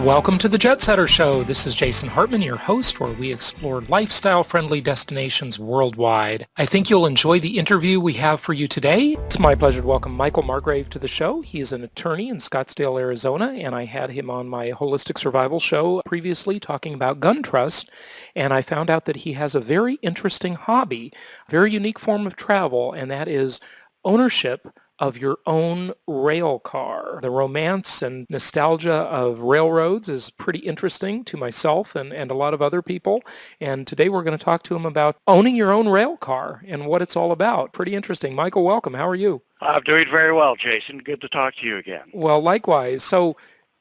Welcome to the Jet Setter Show. This is Jason Hartman, your host, where we explore lifestyle-friendly destinations worldwide. I think you'll enjoy the interview we have for you today. It's my pleasure to welcome Michael Margrave to the show. He is an attorney in Scottsdale, Arizona, and I had him on my Holistic Survival show previously talking about gun trust, and I found out that he has a very interesting hobby, a very unique form of travel, and that is ownership of your own rail car. The romance and nostalgia of railroads is pretty interesting to myself and a lot of other people. And today we're going to talk to him about owning your own rail car and what it's all about. Pretty interesting. Michael, welcome. How are you? I'm doing very well, Jason. Good to talk to you again. Well, likewise. So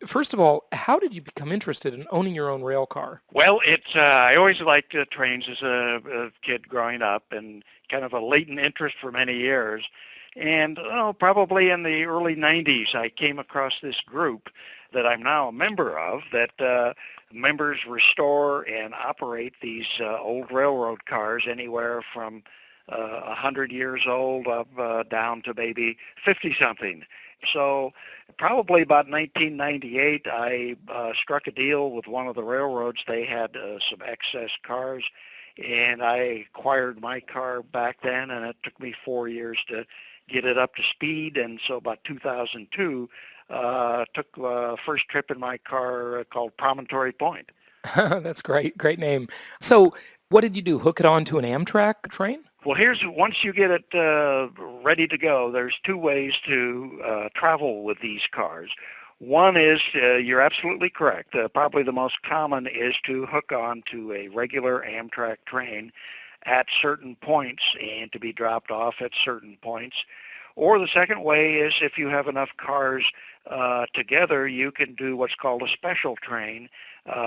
first of all, how did you become interested in owning your own rail car? Well, I always liked trains as a kid growing up, and kind of a latent interest for many years. And probably in the early 90s, I came across this group that I'm now a member of that members restore and operate these old railroad cars anywhere from 100 years old up down to maybe 50-something. So probably about 1998, I struck a deal with one of the railroads. They had some excess cars, and I acquired my car back then, and it took me 4 years to get it up to speed. And so about 2002, took the first trip in my car called Promontory Point. That's great. Great name. So what did you do? Hook it onto an Amtrak train? Well, once you get it ready to go, there's two ways to travel with these cars. One is, you're absolutely correct, probably the most common is to hook on to a regular Amtrak train at certain points and to be dropped off at certain points. Or the second way is if you have enough cars together, you can do what's called a special train,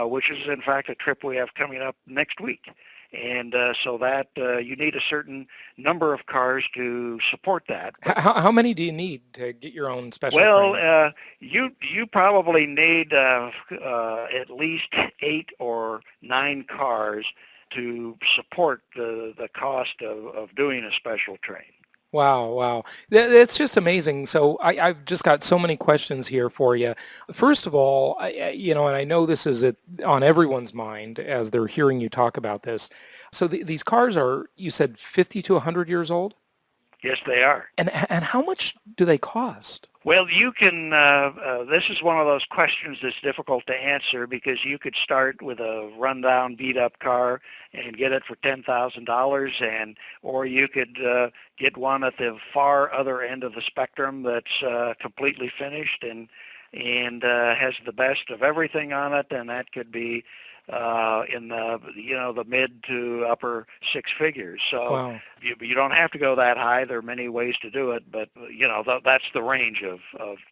which is in fact a trip we have coming up next week. And so that you need a certain number of cars to support that. How many do you need to get your own special train? Well, you probably need at least 8 or 9 cars to support the cost of doing a special train. Wow. That's just amazing. So I've just got so many questions here for you. First of all, and I know this is on everyone's mind as they're hearing you talk about this. So these cars are, you said, 50 to 100 years old? Yes, they are. And how much do they cost? Well, you can, this is one of those questions that's difficult to answer because you could start with a rundown, beat-up car and get it for $10,000, or you could get one at the far other end of the spectrum that's completely finished and has the best of everything on it, and that could be in the mid to upper six figures. So wow. you don't have to go that high. There are many ways to do it, but that's the range of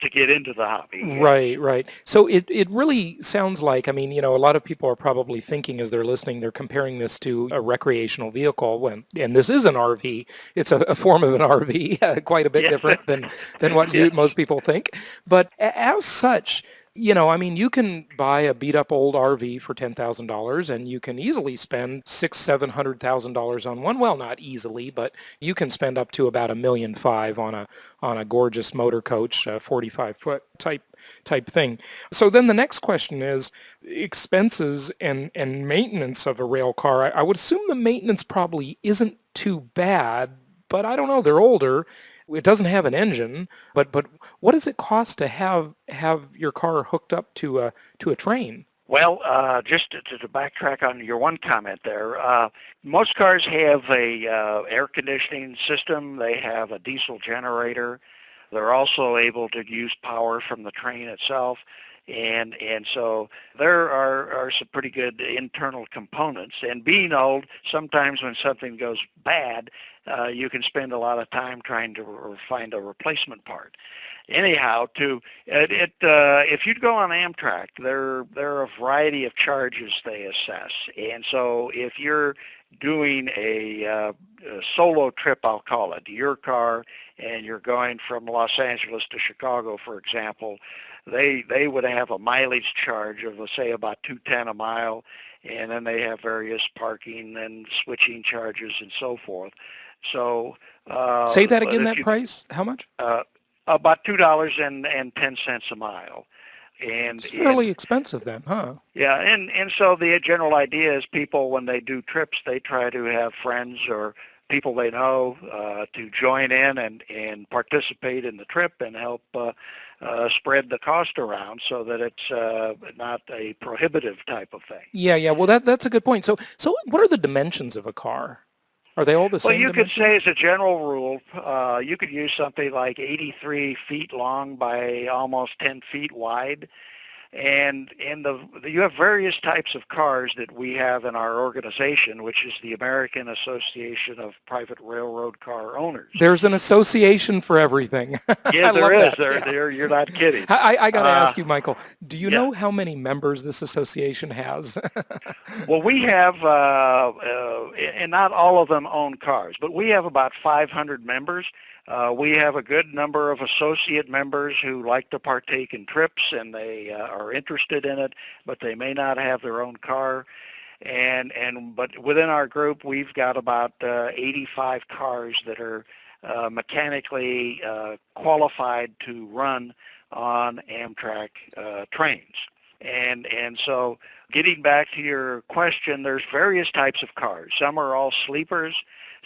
to get into the hobby. Right. So it really sounds like, a lot of people are probably thinking as they're listening, they're comparing this to a recreational vehicle, and this is an RV. It's a form of an RV, quite a bit different than what most people think. But as such, you can buy a beat-up old RV for $10,000, and you can easily spend $600,000-$700,000 on one. Well, not easily, but you can spend up to about $1.5 million on a gorgeous motor coach, a 45-foot type thing. So then the next question is expenses and maintenance of a rail car. I would assume the maintenance probably isn't too bad, but I don't know. They're older. It doesn't have an engine, but what does it cost to have your car hooked up to a train? Well, just to backtrack on your one comment there, most cars have a air conditioning system. They have a diesel generator. They're also able to use power from the train itself. And so there are some pretty good internal components. And being old, sometimes when something goes bad, you can spend a lot of time trying to find a replacement part. Anyhow, if you'd go on Amtrak, there are a variety of charges they assess. And so if you're doing a solo trip, I'll call it, your car, and you're going from Los Angeles to Chicago, for example, they would have a mileage charge of, let's say, about $2.10 a mile, and then they have various parking and switching charges and so forth. So say that again. That price? How much? About $2.10 a mile. And It's fairly expensive then, huh? yeah, and so the general idea is people, when they do trips, they try to have friends or people they know to join in and participate in the trip and help spread the cost around so that it's not a prohibitive type of thing. Yeah. Well, that's a good point. So what are the dimensions of a car? Are they all the Well, same you could dimensions? say as a general rule, you could use something like 83 feet long by almost 10 feet wide. And you have various types of cars that we have in our organization, which is the American Association of Private Railroad Car Owners. There's an association for everything. Yeah, I there love is. that. Yeah. You're not kidding. I got to Uh, ask you, Michael, do you yeah. know how many members this association has? Well, we have, and not all of them own cars, but we have about 500 members. We have a good number of associate members who like to partake in trips, and they are interested in it, but they may not have their own car. But within our group, we've got about 85 cars that are mechanically qualified to run on Amtrak trains. And so getting back to your question, there's various types of cars. Some are all sleepers.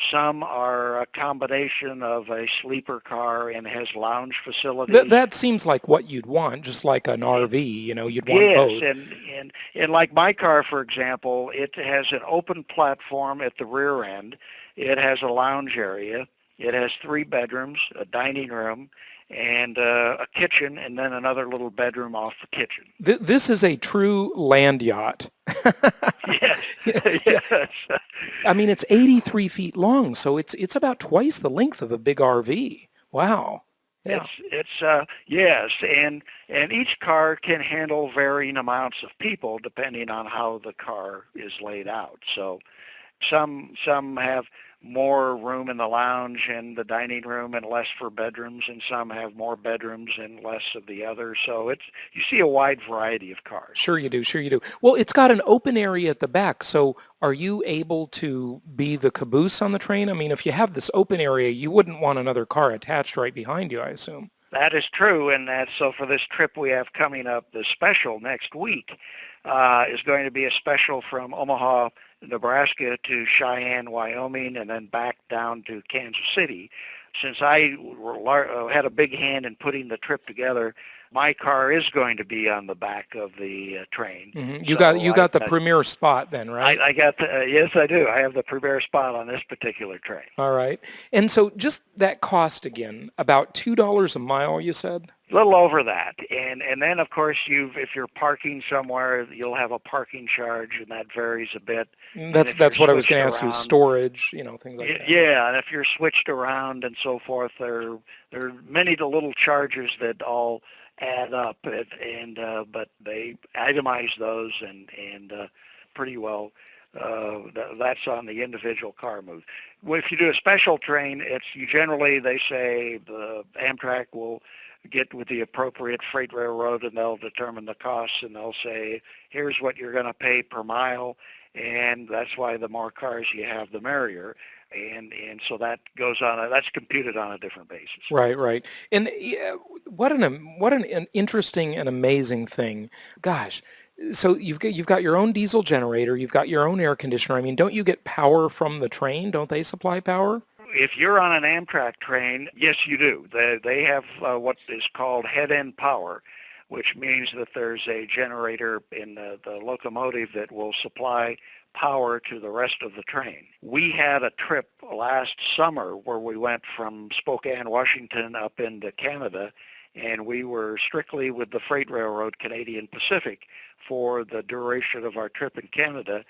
Some are a combination of a sleeper car and has lounge facilities. That seems like what you'd want, just like an RV, you'd want Yes, both. and like my car, for example, it has an open platform at the rear end. It has a lounge area. It has 3 bedrooms, a dining room, and a kitchen, and then another little bedroom off the kitchen. This is a true land yacht. Yes, Yeah. yes. I mean, it's 83 feet long, so it's about twice the length of a big RV. Wow. Yeah. It's yes, and each car can handle varying amounts of people depending on how the car is laid out. So some have more room in the lounge and the dining room and less for bedrooms, and some have more bedrooms and less of the others. So you see a wide variety of cars. Sure you do. Sure you do. Well, it's got an open area at the back, so are you able to be the caboose on the train? I mean, if you have this open area, you wouldn't want another car attached right behind you, I assume. That is true, and so for this trip we have coming up, the special next week is going to be a special from Omaha, Nebraska to Cheyenne, Wyoming, and then back down to Kansas City. Since I had a big hand in putting the trip together, my car is going to be on the back of the train. Mm-hmm. So You got the premier spot then, right? I got yes, I do. I have the premier spot on this particular train. All right. And so just that cost again, about $2 a mile, you said? A little over that, and then of course if you're parking somewhere, you'll have a parking charge, and that varies a bit. That's what I was going to ask you, storage, things like that. Yeah, and if you're switched around and so forth, there are many little charges that all add up, and but they itemize those and pretty well. That's on the individual car move. Well, if you do a special train, they say the Amtrak will get with the appropriate freight railroad, and they'll determine the costs, and they'll say, here's what you're going to pay per mile, and that's why the more cars you have, the merrier. And so that goes on. That's computed on a different basis. Right. And what an interesting and amazing thing. Gosh. So you've got your own diesel generator, you've got your own air conditioner. I mean, don't you get power from the train? Don't they supply power? If you're on an Amtrak train, yes, you do. They have what is called head-end power, which means that there's a generator in the locomotive that will supply power to the rest of the train. We had a trip last summer where we went from Spokane, Washington up into Canada, and we were strictly with the freight railroad Canadian Pacific for the duration of our trip in Canada.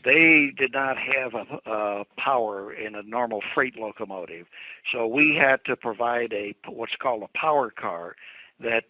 They did not have a power in a normal freight locomotive, so we had to provide what's called a power car that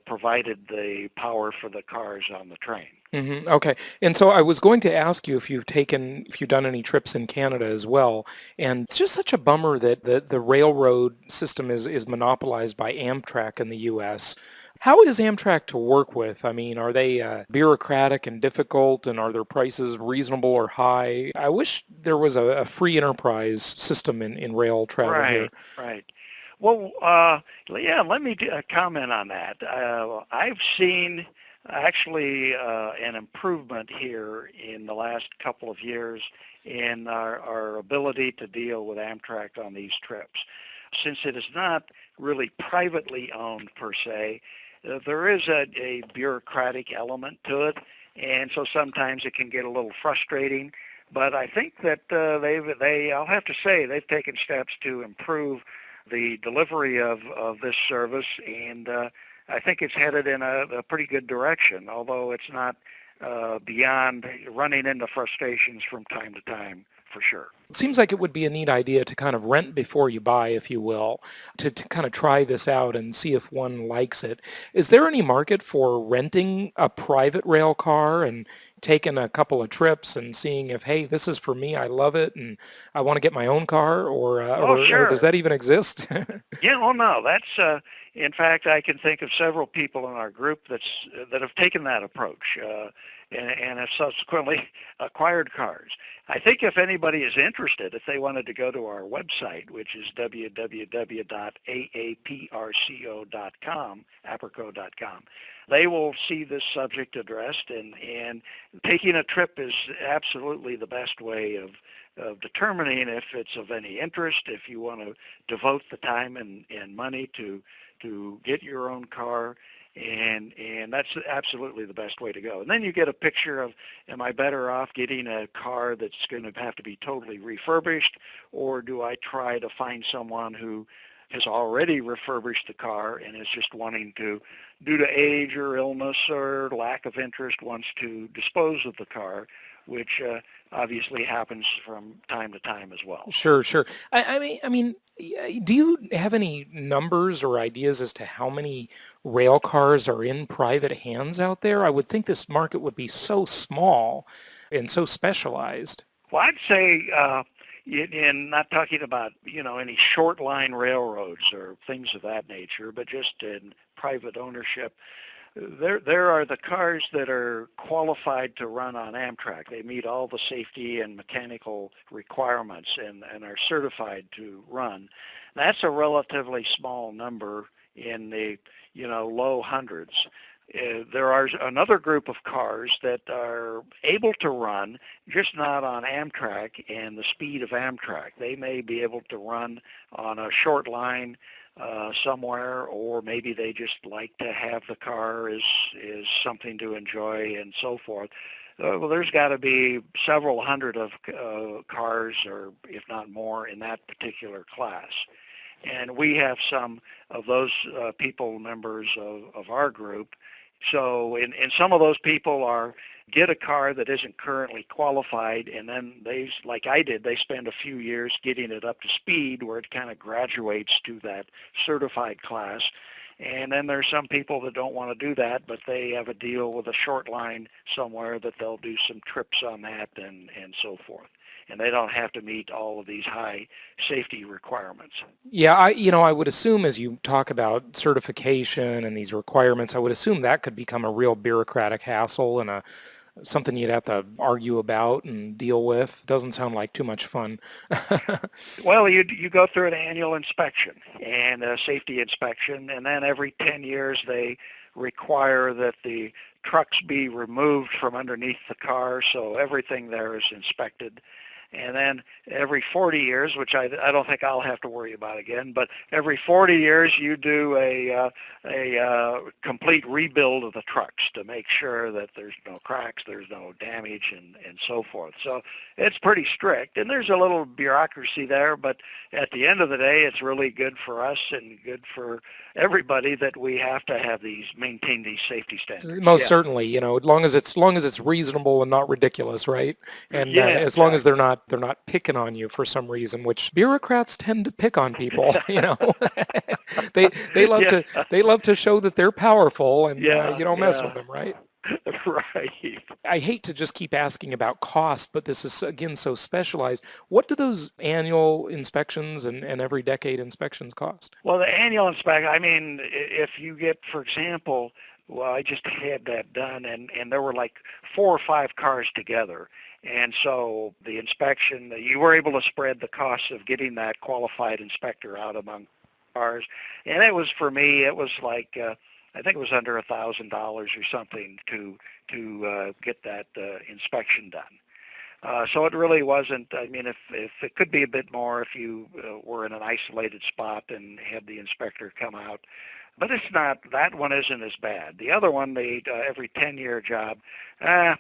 provided the power for the cars on the train. Mm-hmm. Okay. And so I was going to ask you if you've done any trips in Canada as well. And it's just such a bummer that the railroad system is monopolized by Amtrak in the U.S. How is Amtrak to work with? I mean, are they bureaucratic and difficult, and are their prices reasonable or high? I wish there was a free enterprise system in rail travel here. Right. Well, yeah, let me comment on that. I've seen actually an improvement here in the last couple of years in our ability to deal with Amtrak on these trips. Since it is not really privately owned per se, there is a bureaucratic element to it, and so sometimes it can get a little frustrating. But I think that I'll have to say, they've taken steps to improve the delivery of this service, and I think it's headed in a pretty good direction, although it's not beyond running into frustrations from time to time, for sure. It seems like it would be a neat idea to kind of rent before you buy, if you will, to kind of try this out and see if one likes it. Is there any market for renting a private rail car and taking a couple of trips and seeing if, hey, this is for me, I love it, and I want to get my own car, Oh, or does sure. that even exist? Yeah, well, no, that's, in fact, I can think of several people in our group that have taken that approach and have subsequently acquired cars. I think if anybody is interested, if they wanted to go to our website, which is www.aaprco.com, aprco.com, they will see this subject addressed, and taking a trip is absolutely the best way of determining if it's of any interest, if you want to devote the time and money to get your own car, and that's absolutely the best way to go. And then you get a picture of, am I better off getting a car that's going to have to be totally refurbished, or do I try to find someone who has already refurbished the car and is just wanting to, due to age or illness or lack of interest, wants to dispose of the car, which obviously happens from time to time as well. Sure, sure. Do you have any numbers or ideas as to how many rail cars are in private hands out there? I would think this market would be so small and so specialized. Well, I'd say, in not talking about, any short line railroads or things of that nature, but just in private ownership, there are the cars that are qualified to run on Amtrak. They meet all the safety and mechanical requirements and are certified to run. That's a relatively small number in the, low hundreds. There are another group of cars that are able to run, just not on Amtrak and the speed of Amtrak. They may be able to run on a short line somewhere, or maybe they just like to have the car as something to enjoy and so forth. Well, there's got to be several hundred of cars, or if not more, in that particular class. And we have some of those people, members of our group. So and some of those people get a car that isn't currently qualified, and then they, like I did, they spend a few years getting it up to speed where it kind of graduates to that certified class. And then there's some people that don't want to do that, but they have a deal with a short line somewhere that they'll do some trips on that and so forth. And they don't have to meet all of these high safety requirements. Yeah, I would assume as you talk about certification and these requirements, I would assume that could become a real bureaucratic hassle and something you'd have to argue about and deal with. Doesn't sound like too much fun. Well, you go through an annual inspection and a safety inspection, and then every 10 years they require that the trucks be removed from underneath the car, so everything there is inspected. And then every 40 years, which I don't think I'll have to worry about again, but every 40 years you do a complete rebuild of the trucks to make sure that there's no cracks, there's no damage, and so forth. So it's pretty strict, and there's a little bureaucracy there, but at the end of the day, it's really good for us and good for everybody that we have to maintain these safety standards. Most Yeah. certainly, as long as it's reasonable and not ridiculous, right? And Yeah, as long as they're exactly. not picking on you for some reason, which bureaucrats tend to pick on people. They they love Yeah, to they love to show that they're powerful, and yeah, you don't mess with yeah. them, right? Right. I hate to just keep asking about cost, but this is again so specialized. What do those annual inspections and every decade inspections cost? Well, the annual inspection, I mean, if you get, for example, well, I just had that done, and there were like 4 or 5 cars together. And so the inspection, you were able to spread the costs of getting that qualified inspector out among cars, and it was, for me, it was like I think it was under $1,000 or something to get that inspection done. So it really wasn't. I mean, if it could be a bit more if you were in an isolated spot and had the inspector come out, but it's not. That one isn't as bad. The other one, the every 10-year job, I'm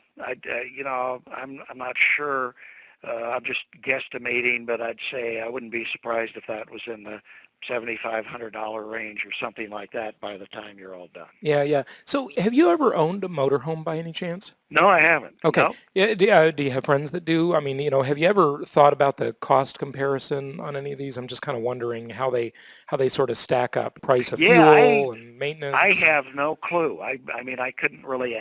not sure. I'm just guesstimating, but I'd say I wouldn't be surprised if that was in the $7,500 range or something like that by the time you're all done. Yeah, yeah. So have you ever owned a motorhome by any chance? No, I haven't. Okay. No. Yeah, do you have friends that do? I mean, have you ever thought about the cost comparison on any of these? I'm just kind of wondering how they sort of stack up, price of Yeah, fuel and maintenance. I have no clue. I mean, I couldn't really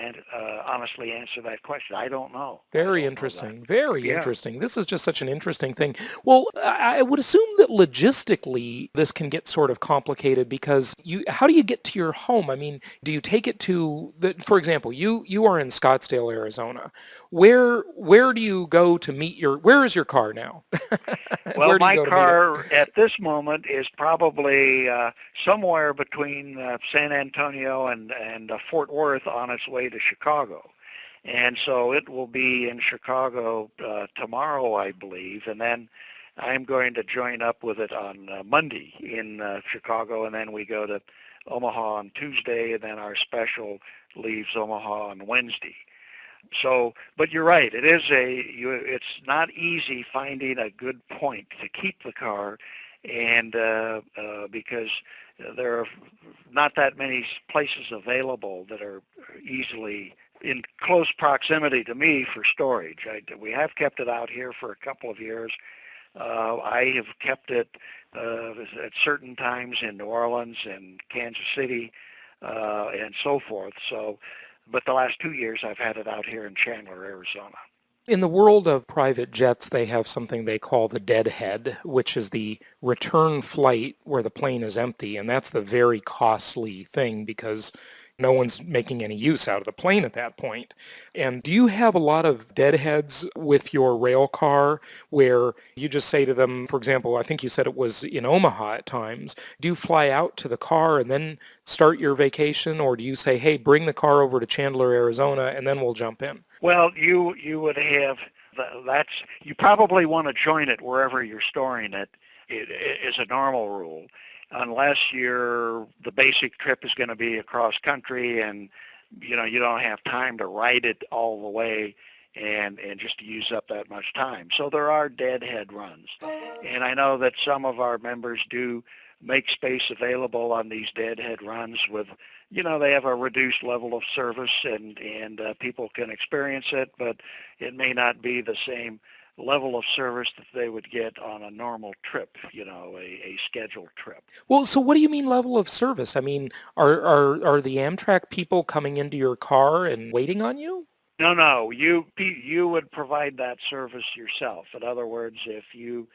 honestly answer that question. I don't know. Very I don't interesting. know that. Very Yeah. interesting. This is just such an interesting thing. Well, I would assume that logistically this can get sort of complicated because how do you get to your home? I mean, do you take it to for example, you are in Scottsdale, Arizona. Where do you go to meet where is your car now? Well, Where do you my go to meet car at this moment is probably somewhere between San Antonio and Fort Worth on its way to Chicago. And so it will be in Chicago tomorrow, I believe, and then I'm going to join up with it on Monday in Chicago, and then we go to Omaha on Tuesday, and then our special leaves Omaha on Wednesday. So, but you're right. It's not easy finding a good point to keep the car, and because there are not that many places available that are easily in close proximity to me for storage. We have kept it out here for a couple of years. I have kept it at certain times in New Orleans and Kansas City and so forth. So, but the last 2 years I've had it out here in Chandler, Arizona. In the world of private jets, they have something they call the deadhead, which is the return flight where the plane is empty, and that's the very costly thing because no one's making any use out of the plane at that point. And do you have a lot of deadheads with your rail car where you just say to them, for example, I think you said it was in Omaha at times, do you fly out to the car and then start your vacation, or do you say, hey, bring the car over to Chandler, Arizona, and then we'll jump in? Well, you would have, you probably want to join it wherever you're storing it. It is a normal rule, unless the basic trip is going to be across country and you don't have time to ride it all the way and just to use up that much time. So there are deadhead runs, and I know that some of our members do make space available on these deadhead runs with, they have a reduced level of service and people can experience it, but it may not be the same level of service that they would get on a normal trip, a scheduled trip. Well, so what do you mean level of service? I mean, are the Amtrak people coming into your car and waiting on you? No, you would provide that service yourself. In other words, if you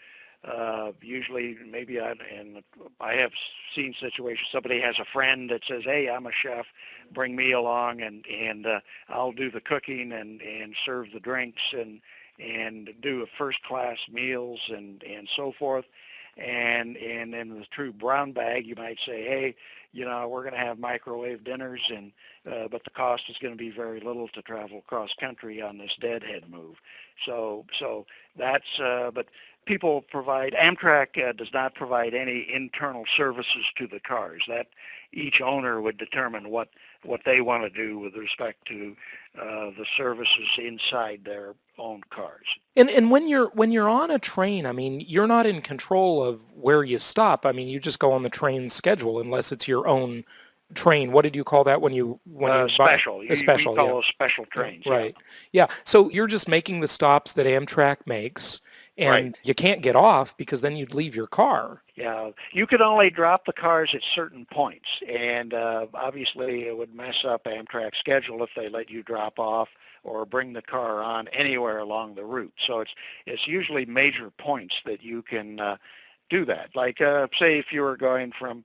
usually I have seen situations, somebody has a friend that says, hey, I'm a chef, bring me along and I'll do the cooking and serve the drinks and do a first class meals and so forth. And in the true brown bag, you might say, hey, we're going to have microwave dinners, but the cost is going to be very little to travel cross country on this deadhead move. So that's, but people provide, Amtrak does not provide any internal services to the cars. That each owner would determine what they want to do with respect to the services inside their own cars. And when you're on a train, I mean, you're not in control of where you stop. I mean, you just go on the train schedule unless it's your own train. What did you call that when you Special. A special, we call yeah. those special trains. Right. Yeah. So you're just making the stops that Amtrak makes, and Right. you can't get off because then you'd leave your car. Yeah, you could only drop the cars at certain points, and obviously it would mess up Amtrak's schedule if they let you drop off or bring the car on anywhere along the route. So it's usually major points that you can do that. Like say if you were going from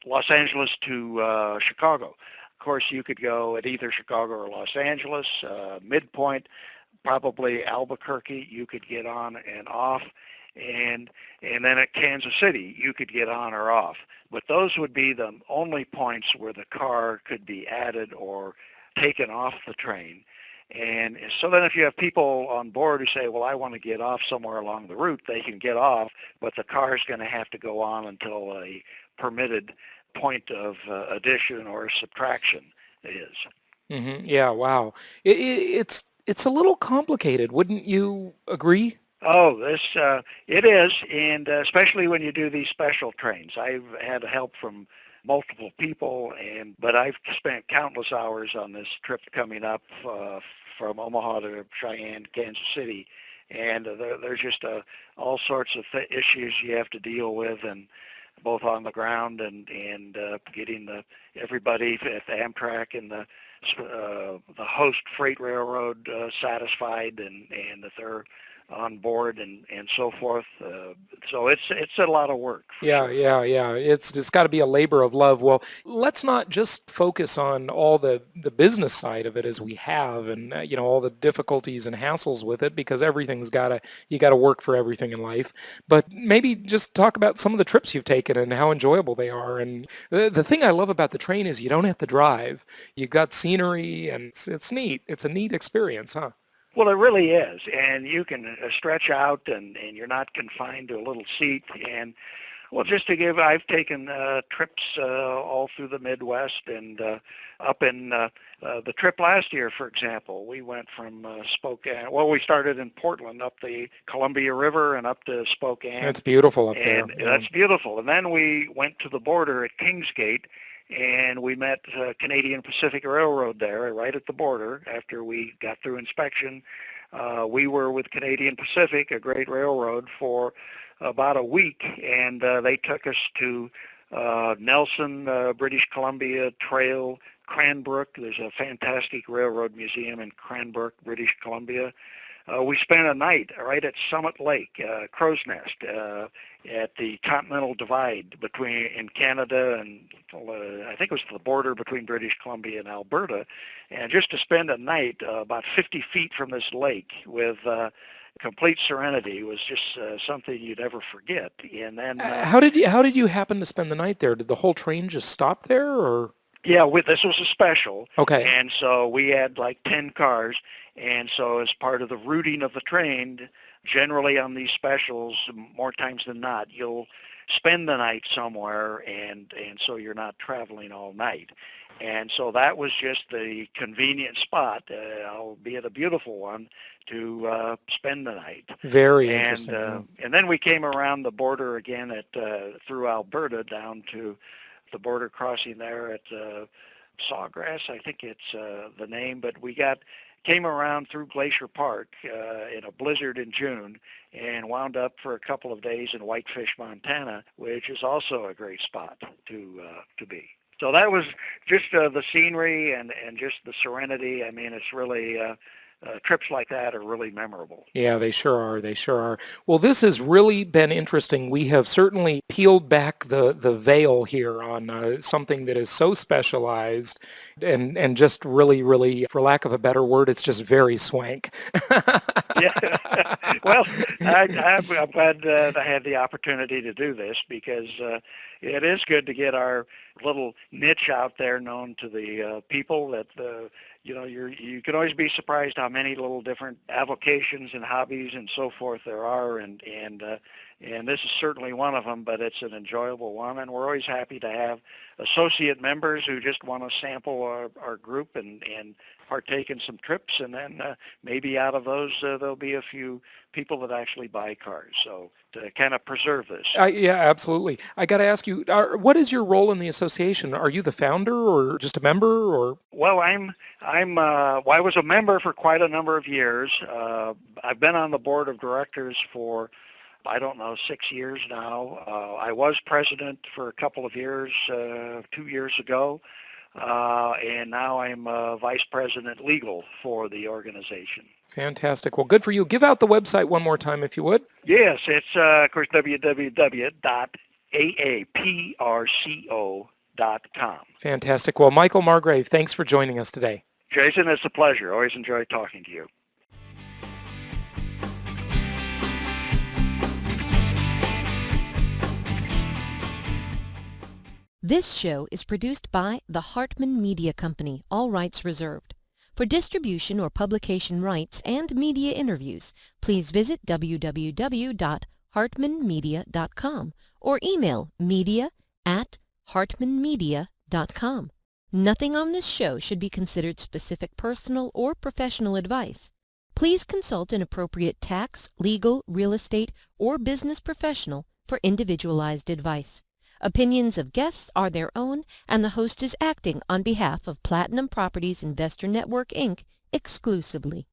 Los Angeles to Chicago, of course you could go at either Chicago or Los Angeles, midpoint, probably Albuquerque, you could get on and off. and then at Kansas City you could get on or off. But those would be the only points where the car could be added or taken off the train. And so then if you have people on board who say, well, I want to get off somewhere along the route, they can get off, but the car is going to have to go on until a permitted point of addition or subtraction is. Mm-hmm. Yeah, wow. It's a little complicated, wouldn't you agree? Oh, it is, and especially when you do these special trains. I've had help from multiple people, but I've spent countless hours on this trip coming up from Omaha to Cheyenne, Kansas City, and there's just all sorts of issues you have to deal with, and both on the ground and getting everybody at the Amtrak and the host freight railroad satisfied and that they're on board and so forth. So it's a lot of work. Yeah, sure. yeah. It's got to be a labor of love. Well, let's not just focus on all the business side of it as we have, and all the difficulties and hassles with it, because you got to work for everything in life. But maybe just talk about some of the trips you've taken and how enjoyable they are. And the thing I love about the train is you don't have to drive. You've got scenery, and it's neat. It's a neat experience, huh? Well, it really is, and you can stretch out, and you're not confined to a little seat. And well, I've taken trips all through the Midwest, and up in the trip last year, for example, we went from Spokane. Well, we started in Portland, up the Columbia River, and up to Spokane. It's beautiful up there. And that's beautiful. And then we went to the border at Kingsgate, and we met Canadian Pacific Railroad there, right at the border. After we got through inspection, we were with Canadian Pacific, a great railroad, for about a week, and they took us to Nelson, British Columbia Trail, Cranbrook. There's a fantastic railroad museum in Cranbrook, British Columbia. We spent a night right at Summit Lake, Crow's Nest, at the Continental Divide in Canada, and I think it was the border between British Columbia and Alberta, and just to spend a night about 50 feet from this lake with complete serenity was just something you'd never forget. And then how did you happen to spend the night there? Did the whole train just stop there, or? Yeah, this was a special. Okay. And so we had like 10 cars. And so as part of the routing of the train, generally on these specials, more times than not, you'll spend the night somewhere, and so you're not traveling all night. And so that was just the convenient spot, albeit a beautiful one, to spend the night. Very interesting. And then we came around the border again through Alberta down to the border crossing there at Sawgrass, I think it's the name, but we came around through Glacier Park in a blizzard in June and wound up for a couple of days in Whitefish, Montana, which is also a great spot to be. So that was just the scenery and just the serenity. I mean, it's really trips like that are really memorable. Yeah, they sure are. They sure are. Well, this has really been interesting. We have certainly peeled back the veil here on something that is so specialized and just really, really, for lack of a better word, it's just very swank. Yeah. Well, I'm glad I had the opportunity to do this, because it is good to get our little niche out there known to the people that you can always be surprised how many little different avocations and hobbies and so forth there are, and this is certainly one of them, but it's an enjoyable one, and we're always happy to have associate members who just want to sample our group and partake in some trips, and then maybe out of those there'll be a few people that actually buy cars, so to kind of preserve this. Yeah, absolutely. I got to ask you, what is your role in the association? Are you the founder or just a member, or? Well, I was a member for quite a number of years. I've been on the board of directors for, 6 years now. I was president for a couple of years, 2 years ago, and now I'm vice president legal for the organization. Fantastic. Well, good for you. Give out the website one more time, if you would. Yes, it's, of course, www.AAPRCO.com. Fantastic. Well, Michael Margrave, thanks for joining us today. Jason, it's a pleasure. Always enjoy talking to you. This show is produced by the Hartman Media Company, all rights reserved. For distribution or publication rights and media interviews, please visit www.hartmanmedia.com or email media@hartmanmedia.com. Nothing on this show should be considered specific personal or professional advice. Please consult an appropriate tax, legal, real estate, or business professional for individualized advice. Opinions of guests are their own, and the host is acting on behalf of Platinum Properties Investor Network, Inc. exclusively.